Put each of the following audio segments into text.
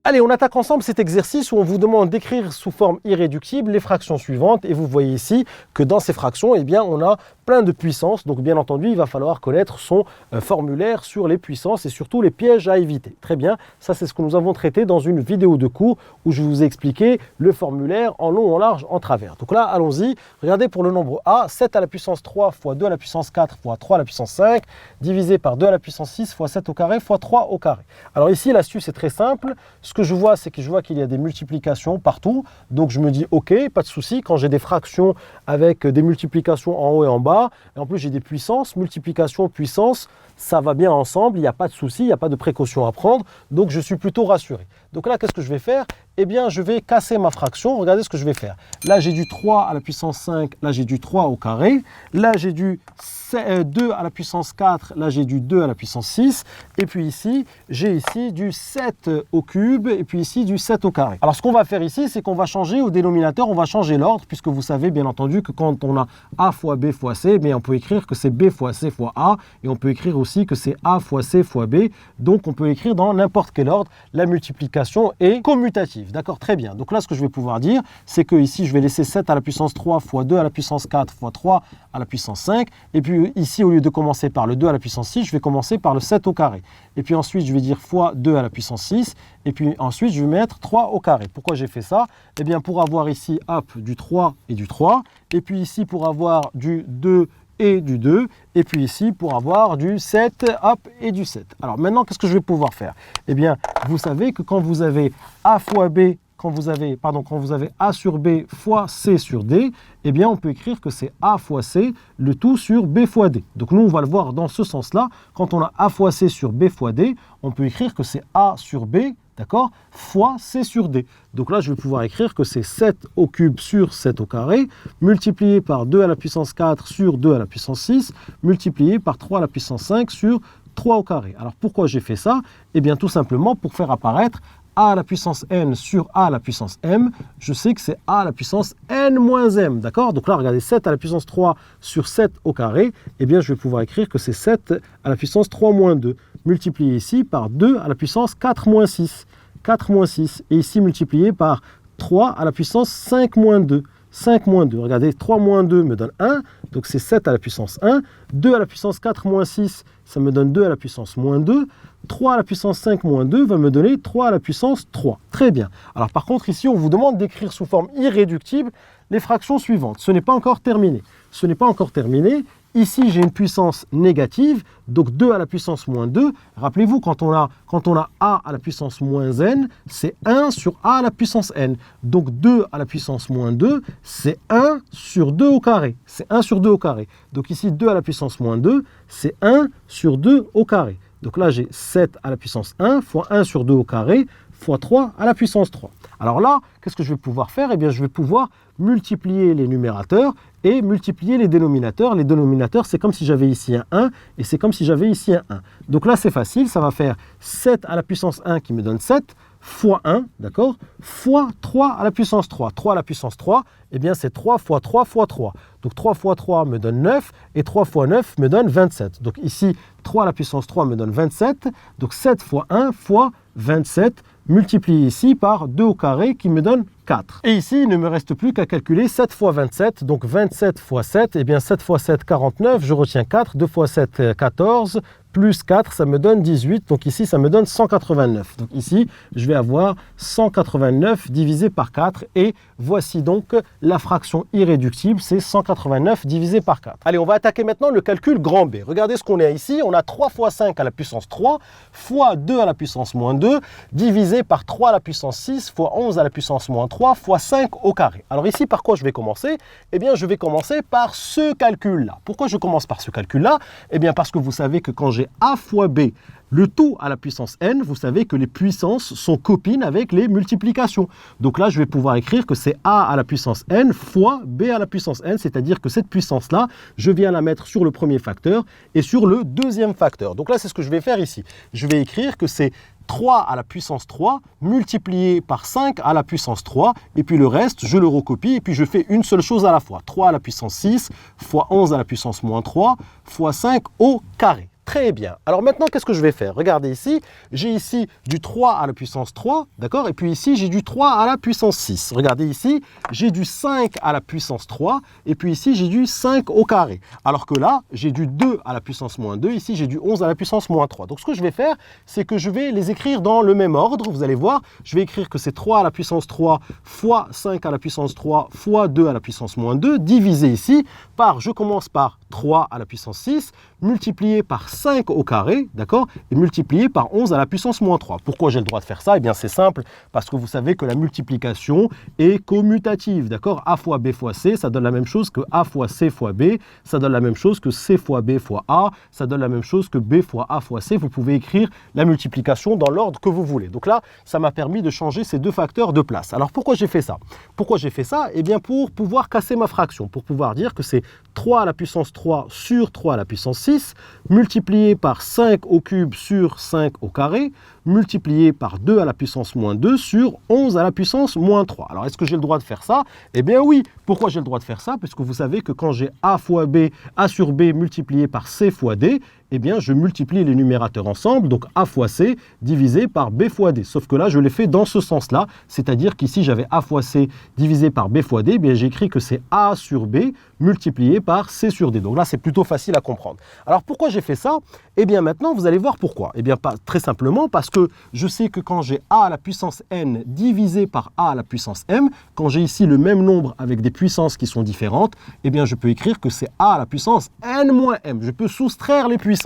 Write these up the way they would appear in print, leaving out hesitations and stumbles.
Allez, on attaque ensemble cet exercice où on vous demande d'écrire sous forme irréductible les fractions suivantes. Et vous voyez ici que dans ces fractions, eh bien, on a plein de puissances. Donc, bien entendu, il va falloir connaître son formulaire sur les puissances et surtout les pièges à éviter. Très bien, ça c'est ce que nous avons traité dans une vidéo de cours où je vous ai expliqué le formulaire en long, en large, en travers. Donc là, allons-y. Regardez pour le nombre A, 7 à la puissance 3 fois 2 à la puissance 4 fois 3 à la puissance 5 divisé par 2 à la puissance 6 fois 7 au carré fois 3 au carré. Alors ici, l'astuce est très simple. Ce que je vois, c'est que je vois qu'il y a des multiplications partout. Donc je me dis, ok, pas de souci. Quand j'ai des fractions avec des multiplications en haut et en bas, et en plus j'ai des puissances, multiplication, puissance, ça va bien ensemble, il n'y a pas de souci, il n'y a pas de précaution à prendre. Donc je suis plutôt rassuré. Donc là, qu'est-ce que je vais faire? Eh bien, je vais casser ma fraction. Regardez ce que je vais faire. Là, j'ai du 3 à la puissance 5. Là, j'ai du 3 au carré. Là, j'ai du 2 à la puissance 4. Là, j'ai du 2 à la puissance 6. Et puis ici, j'ai ici du 7 au cube. Et puis ici, du 7 au carré. Alors, ce qu'on va faire ici, c'est qu'on va changer au dénominateur. On va changer l'ordre, puisque vous savez, bien entendu, que quand on a A fois B fois C, on peut écrire que c'est B fois C fois A. Et on peut écrire aussi que c'est A fois C fois B. Donc, on peut écrire dans n'importe quel ordre. La multiplication est commutative. D'accord, très bien. Donc là, ce que je vais pouvoir dire, c'est que ici, je vais laisser 7 à la puissance 3 fois 2 à la puissance 4 fois 3 à la puissance 5. Et puis ici, au lieu de commencer par le 2 à la puissance 6, je vais commencer par le 7 au carré. Et puis ensuite, je vais dire fois 2 à la puissance 6. Et puis ensuite, je vais mettre 3 au carré. Pourquoi j'ai fait ça? Eh bien, pour avoir ici, hop, du 3 et du 3. Et puis ici, pour avoir du 2 et du 2, et puis ici pour avoir du 7, hop, et du 7. Alors maintenant, qu'est-ce que je vais pouvoir faire? Eh bien, vous savez que quand vous avez A fois B, quand vous avez A sur B fois C sur D, eh bien, on peut écrire que c'est A fois C, le tout sur B fois D. Donc nous, on va le voir dans ce sens-là. Quand on a A fois C sur B fois D, on peut écrire que c'est A sur B, d'accord, fois C sur D. Donc là, je vais pouvoir écrire que c'est 7 au cube sur 7 au carré, multiplié par 2 à la puissance 4 sur 2 à la puissance 6, multiplié par 3 à la puissance 5 sur 3 au carré. Alors pourquoi j'ai fait ça? Eh bien, tout simplement pour faire apparaître A à la puissance n sur A à la puissance m, je sais que c'est A à la puissance n moins m, d'accord? Donc là, regardez, 7 à la puissance 3 sur 7 au carré, eh bien, je vais pouvoir écrire que c'est 7 à la puissance 3 moins 2, multiplié ici par 2 à la puissance 4 moins 6, 4 moins 6, et ici multiplié par 3 à la puissance 5 moins 2, 5 moins 2. Regardez, 3 moins 2 me donne 1, donc c'est 7 à la puissance 1. 2 à la puissance 4 moins 6, ça me donne 2 à la puissance moins 2. 3 à la puissance 5 moins 2 va me donner 3 à la puissance 3. Très bien. Alors par contre, ici, on vous demande d'écrire sous forme irréductible les fractions suivantes. Ce n'est pas encore terminé. Ce n'est pas encore terminé. Ici, j'ai une puissance négative, donc 2 à la puissance moins 2. Rappelez-vous, quand on a A à la puissance moins n, c'est 1 sur A à la puissance n. Donc 2 à la puissance moins 2, c'est 1 sur 2 au carré. C'est 1 sur 2 au carré. Donc ici, 2 à la puissance moins 2, c'est 1 sur 2 au carré. Donc là, j'ai 7 à la puissance 1 fois 1 sur 2 au carré fois 3 à la puissance 3. Alors là, qu'est-ce que je vais pouvoir faire? Eh bien, je vais pouvoir multiplier les numérateurs et multiplier les dénominateurs. Les dénominateurs, c'est comme si j'avais ici un 1 et c'est comme si j'avais ici un 1. Donc là, c'est facile, ça va faire 7 à la puissance 1 qui me donne 7 fois 1, d'accord, fois 3 à la puissance 3. 3 à la puissance 3, eh bien, c'est 3 fois 3 fois 3. Donc 3 fois 3 me donne 9 et 3 fois 9 me donne 27. Donc ici, 3 à la puissance 3 me donne 27. Donc 7 fois 1 fois 27 multiplié ici par 2 au carré qui me donne 4. Et ici, il ne me reste plus qu'à calculer 7 fois 27. Donc 27 fois 7, eh bien 7 fois 7, 49. Je retiens 4. 2 fois 7, 14. Plus 4, ça me donne 18. Donc ici, ça me donne 189. Donc ici, je vais avoir 189 divisé par 4. Et voici donc la fraction irréductible, c'est 189 divisé par 4. Allez, on va attaquer maintenant le calcul grand B. Regardez ce qu'on a ici. On a 3 fois 5 à la puissance 3 fois 2 à la puissance moins 2 divisé par 3 à la puissance 6 fois 11 à la puissance moins 3 fois 5 au carré. Alors ici, par quoi je vais commencer? Eh bien, je vais commencer par ce calcul-là. Pourquoi je commence par ce calcul-là? Eh bien, parce que vous savez que quand j'ai A fois B, le tout à la puissance n, vous savez que les puissances sont copines avec les multiplications. Donc là, je vais pouvoir écrire que c'est A à la puissance n fois B à la puissance n, c'est-à-dire que cette puissance-là, je viens la mettre sur le premier facteur et sur le deuxième facteur. Donc là, c'est ce que je vais faire ici. Je vais écrire que c'est 3 à la puissance 3 multiplié par 5 à la puissance 3 et puis le reste je le recopie et puis je fais une seule chose à la fois. 3 à la puissance 6 fois 11 à la puissance moins 3 fois 5 au carré. Très bien. Alors maintenant, qu'est-ce que je vais faire? Regardez ici, j'ai ici du 3 à la puissance 3, d'accord? Et puis ici, j'ai du 3 à la puissance 6. Regardez ici, j'ai du 5 à la puissance 3, et puis ici, j'ai du 5 au carré. Alors que là, j'ai du 2 à la puissance moins 2, ici, j'ai du 11 à la puissance moins 3. Donc ce que je vais faire, c'est que je vais les écrire dans le même ordre. Vous allez voir, je vais écrire que c'est 3 à la puissance 3 fois 5 à la puissance 3 fois 2 à la puissance moins 2, divisé ici par, je commence par 3 à la puissance 6, multiplié par 5 au carré, d'accord, et multiplié par 11 à la puissance moins 3. Pourquoi j'ai le droit de faire ça? Eh bien, c'est simple, parce que vous savez que la multiplication est commutative, d'accord? A fois B fois C, ça donne la même chose que A fois C fois B, ça donne la même chose que C fois B fois A, ça donne la même chose que B fois A fois C. Vous pouvez écrire la multiplication dans l'ordre que vous voulez. Donc là, ça m'a permis de changer ces deux facteurs de place. Alors, pourquoi j'ai fait ça? Pourquoi j'ai fait ça? Eh bien, pour pouvoir casser ma fraction, pour pouvoir dire que c'est 3 à la puissance 3 sur 3 à la puissance 6, multiplié par 5 au cube sur 5 au carré, multiplié par 2 à la puissance moins 2 sur 11 à la puissance moins 3. Alors, est-ce que j'ai le droit de faire ça? Eh bien oui. Pourquoi j'ai le droit de faire ça? Puisque vous savez que quand j'ai A fois B, A sur B multiplié par C fois D, eh bien, je multiplie les numérateurs ensemble, donc A fois C divisé par B fois D. Sauf que là, je l'ai fait dans ce sens-là, c'est-à-dire qu'ici, j'avais A fois C divisé par B fois D, eh bien, j'ai écrit que c'est A sur B multiplié par C sur D. Donc là, c'est plutôt facile à comprendre. Alors, pourquoi j'ai fait ça? Eh bien, maintenant, vous allez voir pourquoi. Eh bien, pas très simplement parce que je sais que quand j'ai A à la puissance N divisé par A à la puissance M, quand j'ai ici le même nombre avec des puissances qui sont différentes, eh bien, je peux écrire que c'est A à la puissance N moins M. Je peux soustraire les puissances.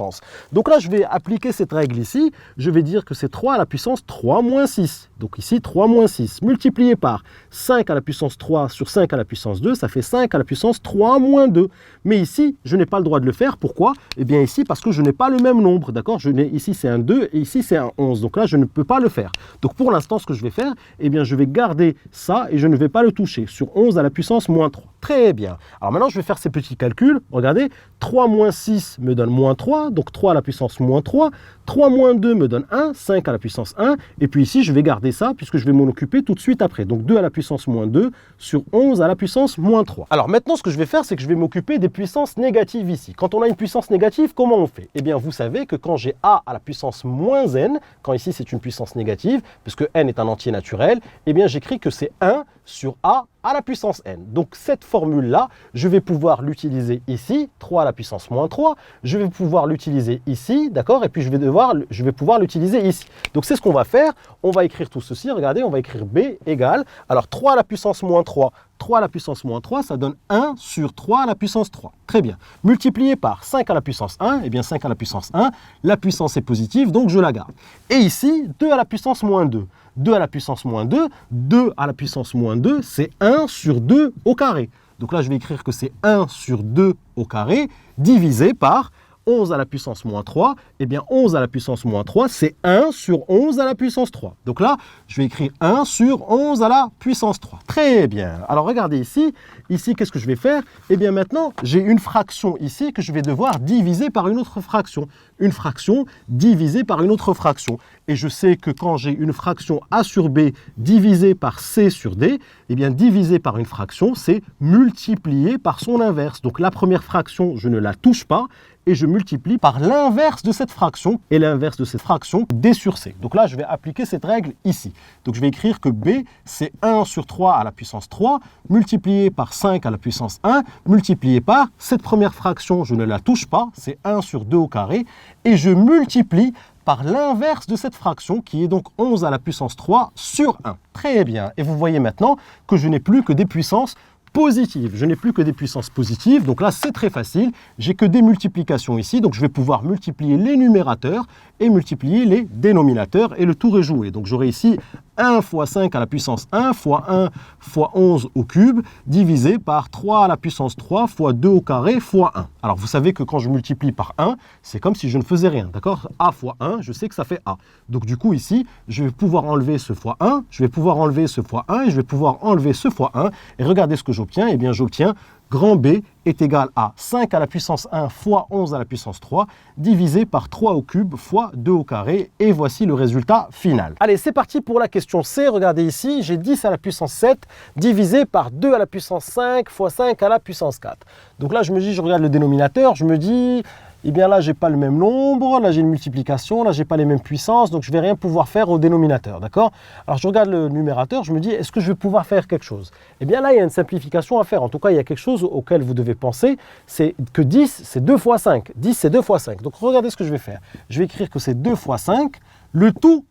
Donc là, je vais appliquer cette règle ici. Je vais dire que c'est 3 à la puissance 3 moins 6. Donc ici, 3 moins 6 multiplié par 5 à la puissance 3 sur 5 à la puissance 2, ça fait 5 à la puissance 3 moins 2. Mais ici, je n'ai pas le droit de le faire. Pourquoi? Eh bien ici, parce que je n'ai pas le même nombre. D'accord? Ici, c'est un 2 et ici, c'est un 11. Donc là, je ne peux pas le faire. Donc pour l'instant, ce que je vais faire, eh bien, je vais garder ça et je ne vais pas le toucher sur 11 à la puissance moins 3. Très bien. Alors maintenant, je vais faire ces petits calculs. Regardez, 3 moins 6 me donne moins 3, donc 3 à la puissance moins 3. 3 moins 2 me donne 1, 5 à la puissance 1. Et puis ici, je vais garder ça puisque je vais m'en occuper tout de suite après. Donc 2 à la puissance moins 2 sur 11 à la puissance moins 3. Alors maintenant, ce que je vais faire, c'est que je vais m'occuper des puissances négatives ici. Quand on a une puissance négative, comment on fait? Eh bien, vous savez que quand j'ai A à la puissance moins N, quand ici c'est une puissance négative, puisque N est un entier naturel, eh bien j'écris que c'est 1 sur A à la puissance N. Donc cette formule-là, je vais pouvoir l'utiliser ici, 3 à la puissance moins 3, je vais pouvoir l'utiliser ici, d'accord? Et puis je vais pouvoir l'utiliser ici. Donc c'est ce qu'on va faire, on va écrire tout ceci, regardez, on va écrire B égale, alors 3 à la puissance moins 3, 3 à la puissance moins 3, ça donne 1 sur 3 à la puissance 3. Très bien. Multiplié par 5 à la puissance 1, eh bien 5 à la puissance 1, la puissance est positive, donc je la garde. Et ici, 2 à la puissance moins 2. 2 à la puissance moins 2, 2 à la puissance moins 2, c'est 1 sur 2 au carré. Donc là, je vais écrire que c'est 1 sur 2 au carré divisé par 11 à la puissance moins 3, eh bien 11 à la puissance moins 3, c'est 1 sur 11 à la puissance 3. Donc là, je vais écrire 1 sur 11 à la puissance 3. Très bien. Alors regardez ici, qu'est-ce que je vais faire? Eh bien maintenant, j'ai une fraction ici que je vais devoir diviser par une autre fraction. Une fraction divisée par une autre fraction. Et je sais que quand j'ai une fraction A sur B divisée par C sur D, eh bien divisé par une fraction, c'est multiplié par son inverse. Donc la première fraction, je ne la touche pas, et je multiplie par l'inverse de cette fraction, et l'inverse de cette fraction, D sur C. Donc là, je vais appliquer cette règle ici. Donc je vais écrire que B, c'est 1 sur 3 à la puissance 3, multiplié par 5 à la puissance 1, multiplié par cette première fraction, je ne la touche pas, c'est 1 sur 2 au carré, et je multiplie par l'inverse de cette fraction, qui est donc 11 à la puissance 3 sur 1. Très bien. Et vous voyez maintenant que je n'ai plus que des puissances positives. Je n'ai plus que des puissances positives, donc là c'est très facile. J'ai que des multiplications ici, donc je vais pouvoir multiplier les numérateurs et multiplier les dénominateurs et le tour est joué. Donc j'aurai ici 1 fois 5 à la puissance 1 fois 1 fois 11 au cube divisé par 3 à la puissance 3 fois 2 au carré fois 1. Alors vous savez que quand je multiplie par 1, c'est comme si je ne faisais rien, d'accord? A fois 1, je sais que ça fait A. Donc du coup ici, je vais pouvoir enlever ce fois 1, je vais pouvoir enlever ce fois 1 et je vais pouvoir enlever ce fois 1. Et regardez ce que j'obtiens, eh bien j'obtiens grand B est égal à 5 à la puissance 1 fois 11 à la puissance 3 divisé par 3 au cube fois 2 au carré. Et voici le résultat final. Allez, c'est parti pour la question C. Regardez ici, j'ai 10 à la puissance 7 divisé par 2 à la puissance 5 fois 5 à la puissance 4. Donc là, je regarde le dénominateur, je me dis, eh bien là, je n'ai pas le même nombre, là j'ai une multiplication, là je n'ai pas les mêmes puissances, donc je ne vais rien pouvoir faire au dénominateur, d'accord? Alors je regarde le numérateur, je me dis, est-ce que je vais pouvoir faire quelque chose? Eh bien là, il y a une simplification à faire. En tout cas, il y a quelque chose auquel vous devez penser, c'est que 10, c'est 2 fois 5. 10, c'est 2 fois 5. Donc regardez ce que je vais faire. Je vais écrire que c'est 2 fois 5, le tout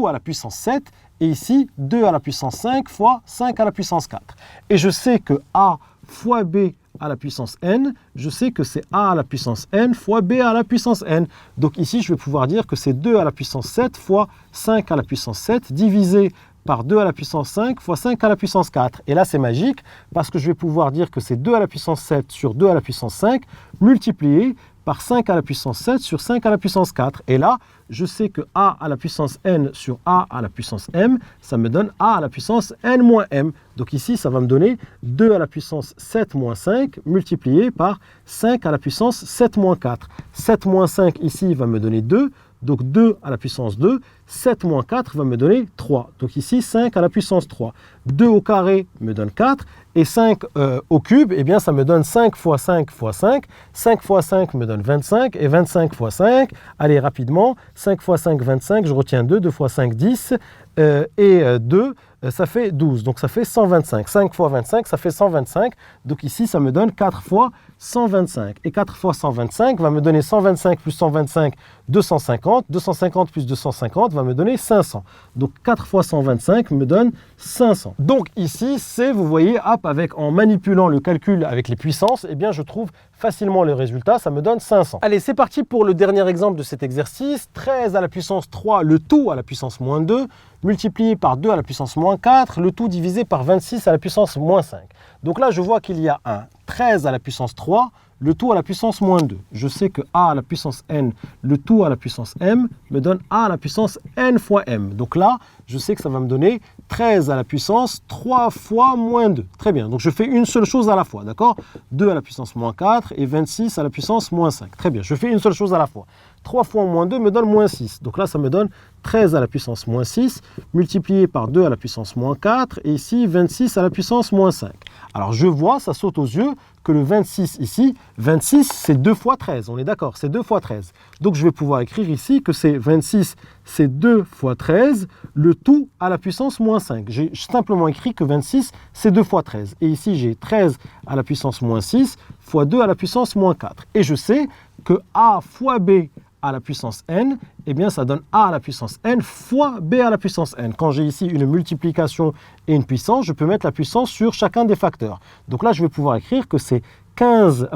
à la puissance 7, et ici, 2 à la puissance 5 fois 5 à la puissance 4. Et je sais que A fois B à la puissance n, je sais que c'est a à la puissance n fois b à la puissance n. Donc ici, je vais pouvoir dire que c'est 2 à la puissance 7 fois 5 à la puissance 7 divisé par 2 à la puissance 5 fois 5 à la puissance 4. Et là, c'est magique parce que je vais pouvoir dire que c'est 2 à la puissance 7 sur 2 à la puissance 5 multiplié par 5 à la puissance 7 sur 5 à la puissance 4. Et là, je sais que a à la puissance n sur a à la puissance m, ça me donne a à la puissance n moins m. Donc ici, ça va me donner 2 à la puissance 7 moins 5 multiplié par 5 à la puissance 7 moins 4. 7 moins 5 ici va me donner 2. Donc 2 à la puissance 2, 7 moins 4 va me donner 3. Donc ici, 5 à la puissance 3. 2 au carré me donne 4. Et 5 au cube, eh bien, ça me donne 5 fois 5 fois 5. 5 fois 5 me donne 25. Et 25 fois 5, allez rapidement, 5 fois 5, 25. Je retiens 2. 2 fois 5, 10. Et 2, ça fait 12. Donc ça fait 125. 5 fois 25, ça fait 125. Donc ici, ça me donne 4 fois 125. Et 4 fois 125 va me donner 125 plus 125, 250. 250 plus 250 va me donner 500. Donc 4 fois 125 me donne 500. Donc ici, c'est, vous voyez, hop, en manipulant le calcul avec les puissances, eh bien, je trouve facilement le résultat, ça me donne 500. Allez, c'est parti pour le dernier exemple de cet exercice. 13 à la puissance 3, le tout à la puissance moins 2, multiplié par 2 à la puissance moins 4, le tout divisé par 26 à la puissance moins 5. Donc là, je vois qu'il y a un 13 à la puissance 3, le tout à la puissance moins 2. Je sais que a à la puissance n, le tout à la puissance m, me donne a à la puissance n fois m. Donc là, je sais que ça va me donner 13 à la puissance 3 fois moins 2. Très bien, donc je fais une seule chose à la fois, d'accord? 2 à la puissance moins 4 et 26 à la puissance moins 5. Très bien, je fais une seule chose à la fois. 3 fois moins 2 me donne moins 6. Donc là, ça me donne 13 à la puissance moins 6, multiplié par 2 à la puissance moins 4, et ici, 26 à la puissance moins 5. Alors, je vois, ça saute aux yeux, que le 26 ici, 26, c'est 2 fois 13. On est d'accord, c'est 2 fois 13. Donc, je vais pouvoir écrire ici que c'est 26, c'est 2 fois 13, le tout à la puissance moins 5. J'ai simplement écrit que 26, c'est 2 fois 13. Et ici, j'ai 13 à la puissance moins 6 fois 2 à la puissance moins 4. Et je sais que a fois b à la puissance n, eh bien ça donne a à la puissance n fois b à la puissance n. Quand j'ai ici une multiplication et une puissance, je peux mettre la puissance sur chacun des facteurs. Donc là, je vais pouvoir écrire que c'est 13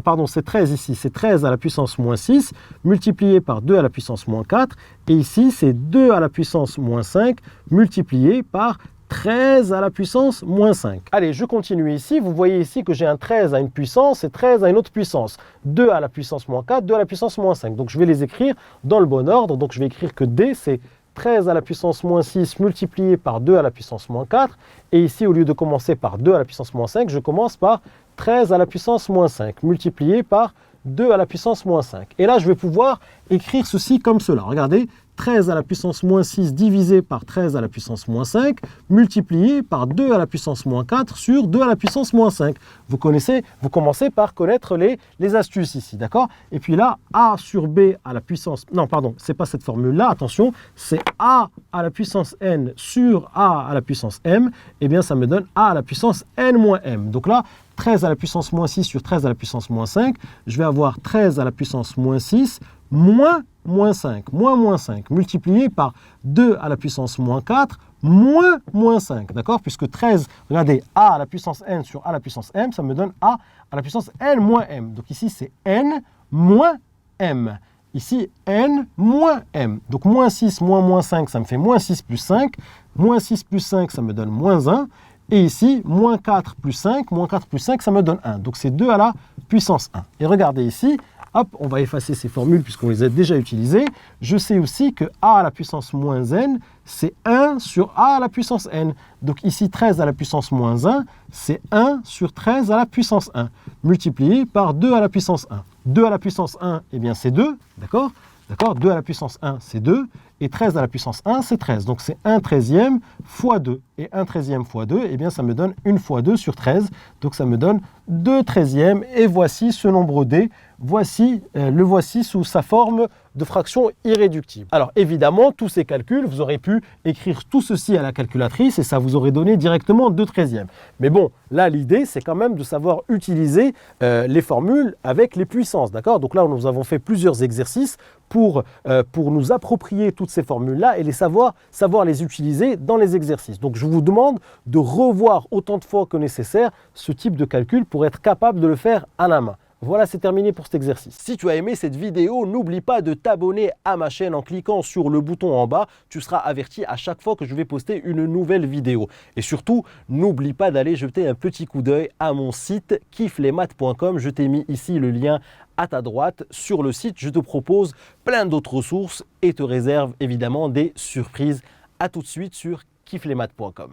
ici, c'est 13 à la puissance moins 6, multiplié par 2 à la puissance moins 4, et ici, c'est 2 à la puissance moins 5, multiplié par 13 à la puissance moins 5. Allez, je continue ici. Vous voyez ici que j'ai un 13 à une puissance et 13 à une autre puissance. 2 à la puissance moins 4, 2 à la puissance moins 5. Donc, je vais les écrire dans le bon ordre. Donc, je vais écrire que D, c'est 13 à la puissance moins 6 multiplié par 2 à la puissance moins 4. Et ici, au lieu de commencer par 2 à la puissance moins 5, je commence par 13 à la puissance moins 5 multiplié par 2 à la puissance moins 5. Et là, je vais pouvoir écrire ceci comme cela. Regardez, 13 à la puissance moins 6 divisé par 13 à la puissance moins 5, multiplié par 2 à la puissance moins 4 sur 2 à la puissance moins 5. Vous commencez par connaître les astuces ici, d'accord? Et puis là, a sur b à la puissance... Non, pardon, c'est pas cette formule-là, attention, c'est a à la puissance n sur a à la puissance m, eh bien ça me donne a à la puissance n moins m. Donc là, 13 à la puissance moins 6 sur 13 à la puissance moins 5, je vais avoir 13 à la puissance moins 6 moins 5, moins 5, multiplié par 2 à la puissance moins 4, moins 5, d'accord? Puisque 13, regardez, a à la puissance n sur a à la puissance m, ça me donne a à la puissance n moins m. Donc ici, c'est n moins m. Ici, n moins m. Donc moins 6 moins 5, ça me fait moins 6 plus 5. Moins 6 plus 5, ça me donne moins 1. Et ici, moins 4 plus 5, ça me donne 1. Donc c'est 2 à la puissance 1. Et regardez ici, hop, on va effacer ces formules puisqu'on les a déjà utilisées. Je sais aussi que a à la puissance moins n, c'est 1 sur a à la puissance n. Donc ici, 13 à la puissance moins 1, c'est 1 sur 13 à la puissance 1, multiplié par 2 à la puissance 1. 2 à la puissance 1, eh bien c'est 2, d'accord? D'accord? 2 à la puissance 1, c'est 2. Et 13 à la puissance 1, c'est 13. Donc c'est 1/13e fois 2. Et 1/13e fois 2, eh bien, ça me donne 1 fois 2 sur 13. Donc ça me donne 2/13e. Et voici ce nombre D. Le voici sous sa forme de fraction irréductible. Alors évidemment, tous ces calculs, vous aurez pu écrire tout ceci à la calculatrice et ça vous aurait donné directement 2/13e. Mais bon, là l'idée c'est quand même de savoir utiliser les formules avec les puissances, d'accord? Donc là nous avons fait plusieurs exercices pour nous approprier toutes ces formules-là et savoir les utiliser dans les exercices. Donc je vous demande de revoir autant de fois que nécessaire ce type de calcul pour être capable de le faire à la main. Voilà, c'est terminé pour cet exercice. Si tu as aimé cette vidéo, n'oublie pas de t'abonner à ma chaîne en cliquant sur le bouton en bas. Tu seras averti à chaque fois que je vais poster une nouvelle vidéo. Et surtout, n'oublie pas d'aller jeter un petit coup d'œil à mon site kifflesmaths.com. Je t'ai mis ici le lien à ta droite. Sur le site, je te propose plein d'autres ressources et te réserve évidemment des surprises. À tout de suite sur kifflesmaths.com.